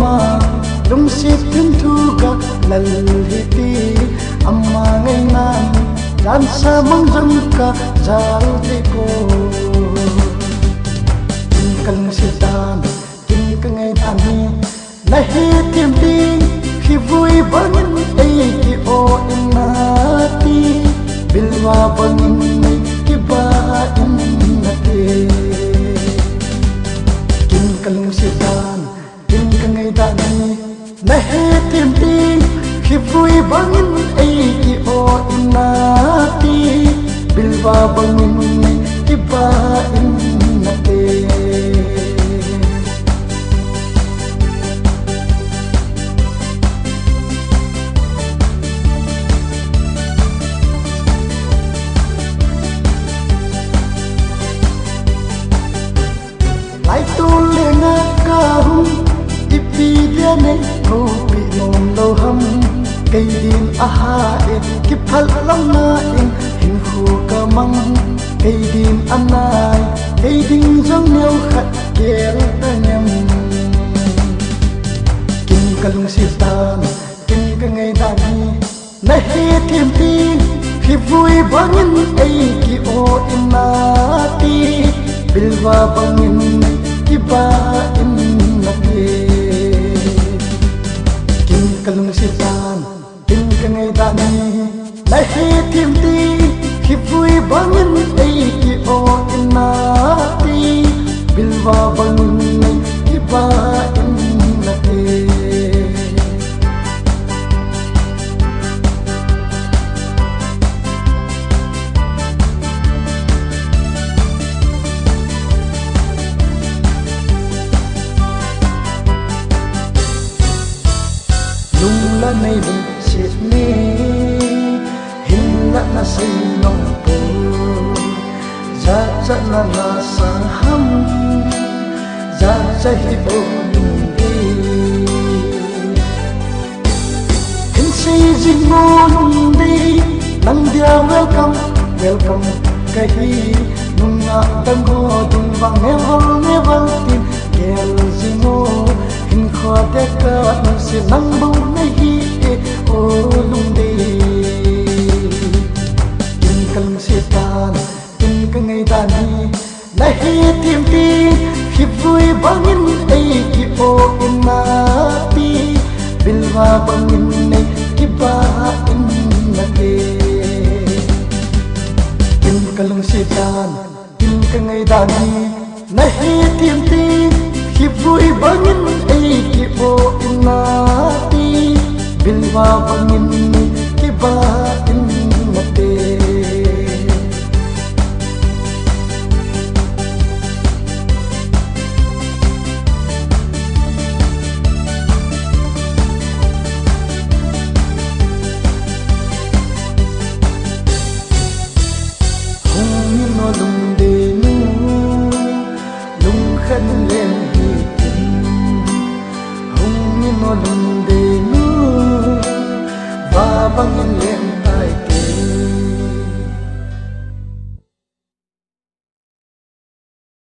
ma lung sit tin thu ka lal hi ti amma ngai nan dan sa mang jam ka jal te ko kan sitan tin ka ngai tan ni na hi tim ti khi vui bangin ai ki o inati bilwa bangin ki ba inati kin kan sitan tin ka ngai tan ni na hi tim ti khi vui bangin ai ki o inati bilwa bangin ki ba inati ai tu lenga kahum ipi dia ne ko pi nom lo ham cây din aha e ki phal lam na in hin khu ka mang cây din anai cây ding jong neu khat kel ta nyam kin kalung sitan kin ka ngai da ni na he thêm ti khi vui bangin ai ki o inati bilwa bangin ki ba inati kin kalung sitan kin ka ngai da ni na he thêm ti khi vui bangin ai ki o inati bilwa bangin ki ba inati lung la nay lung siết mi hin la na say nong po za za na sa ham za za hi bo lung đi hin say jing mo lung đi nang dia welcome welcome cái hi nung na dang go dung vang never tin kel jing mo hin kho te ka nang si nang bo na hi e o lung đi kin kalung sitan kin ka ngai da ni na hi tim ti khi vui bangin ai ki o inati bilwa bangin nei ki ba inati kin kalung sitan kin ka ngai da ni na hi tim ti khi vui bangin ai ki o inati bilwa bangin ki ba inati hung no lung de nu lung khan len hi tin hung no lung